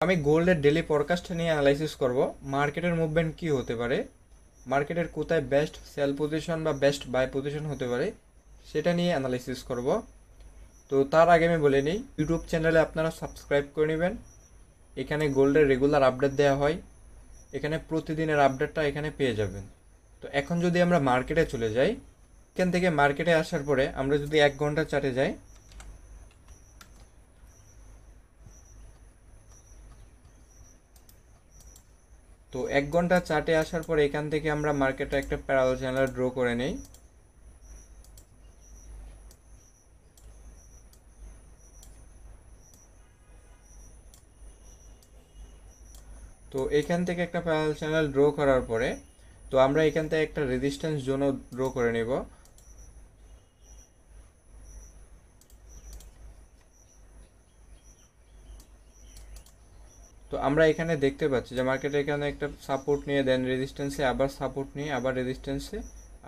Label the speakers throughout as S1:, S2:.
S1: আমি গোল্ডের daily forecast নিয়ে অ্যানালাইসিস করব, মার্কেটের মুভমেন্ট কি হতে পারে, মার্কেটের কোথায় বেস্ট সেল পজিশন বা বেস্ট বাই পজিশন হতে পারে সেটা নিয়ে অ্যানালাইসিস করব। তো তার আগে আমি বলে নিই, ইউটিউব চ্যানেলে আপনারা সাবস্ক্রাইব করে নেবেন। এখানে গোল্ডের রেগুলার আপডেট দেওয়া হয়, এখানে প্রতিদিনের আপডেটটা এখানে পেয়ে যাবেন। তো এখন যদি আমরা মার্কেটে চলে যাই, এখান থেকে মার্কেটে আসার পরে আমরা যদি 1 ঘন্টা চার্টে যাই, তো 1 ঘন্টা চার্টে আসার পরে এখান থেকে আমরা মার্কেটে একটা প্যারালাল চ্যানেল ড্র করে নেই। তো এখান থেকে একটা প্যারালাল চ্যানেল ড্র করার পরে তো আমরা এখান থেকে একটা রেজিস্ট্যান্স জোনও ড্র করে নেব। তো আমরা এখানে দেখতে পাচ্ছি যে মার্কেটে এখানে একটা সাপোর্ট নিয়ে দেন রেজিস্ট্যান্সে, আবার সাপোর্ট নিয়ে আবার রেজিস্ট্যান্সে,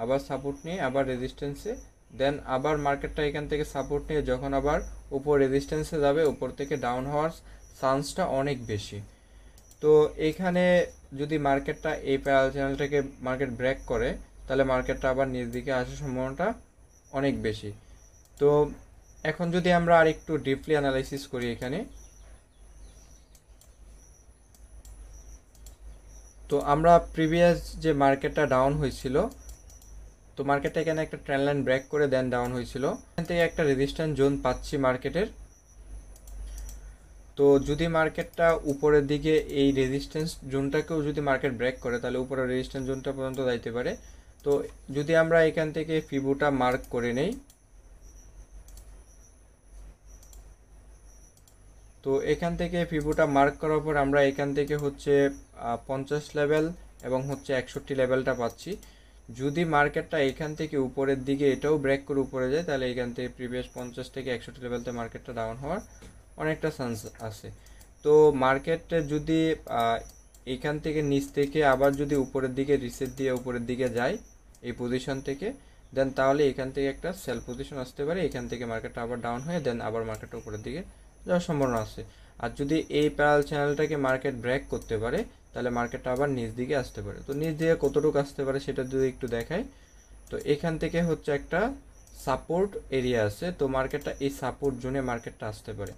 S1: আবার সাপোর্ট নিয়ে আবার রেজিস্ট্যান্সে, দেন আবার মার্কেটটা এখান থেকে সাপোর্ট নিয়ে যখন আবার উপর রেজিস্ট্যান্সে যাবে, উপর থেকে ডাউন হওয়ার চান্সটা অনেক বেশি। তো এখানে যদি মার্কেটটা এই প্যারাল চ্যানেলটাকে মার্কেট ব্রেক করে, তাহলে মার্কেটটা আবার নিচ দিকে আসার সম্ভাবনাটা অনেক বেশি। তো এখন যদি আমরা আর একটু ডিপলি অ্যানালাইসিস করি এখানে, তো আমরা প্রিভিয়াস যে মার্কেটটা ডাউন হয়েছিল, তো মার্কেটটা এখানে একটা ট্রেন্ড লাইন ব্রেক করে দেন ডাউন হয়েছিল, এখান থেকে একটা রেজিস্ট্যান্স জোন পাচ্ছি মার্কেটের। তো যদি মার্কেটটা উপরের দিকে এই রেজিস্ট্যান্স জোনটাকেও যদি মার্কেট ব্রেক করে, তাহলে উপরের রেজিস্ট্যান্স জোনটা পর্যন্ত যাইতে পারে। তো যদি আমরা এখান থেকে ফিবুটা মার্ক করে নেই, তো এখান থেকে ফিবুটা মার্ক করার পর আমরা এখান থেকে হচ্ছে 50 লেভেল এবং হচ্ছে 61 লেভেলটা পাচ্ছি। যদি মার্কেটটা এখান থেকে উপরের দিকে এটাও ব্রেক করে উপরে যায়, তাহলে এখান থেকে প্রিভিয়াস 50 থেকে 61 লেভেলতে মার্কেটটা ডাউন হওয়ার অনেকটা চান্স আছে। তো মার্কেটে যদি এখান থেকে নিচ থেকে আবার যদি উপরের দিকে রিসেট দিয়ে উপরের দিকে যায় এই পজিশন থেকে, দেন তাহলে এখান থেকে একটা সেল পজিশন আসতে পারে, এখান থেকে মার্কেটটা আবার ডাউন হয়ে দেন আবার মার্কেটটা উপরের দিকে যাওয়ার সম্ভাবনা আছে। আর যদি এই প্যারাল চ্যানেলটাকে মার্কেট ব্রেক করতে পারে, তাহলে মার্কেটটা আবার নিচ দিকে আসতে পারে। তো নিচ দিকে কতটুকু আসতে পারে সেটা যদি একটু দেখাই, তো এখান থেকে হচ্ছে একটা সাপোর্ট এরিয়া আছে, তো মার্কেটটা এই সাপোর্ট জোনে মার্কেটটা আসতে পারে।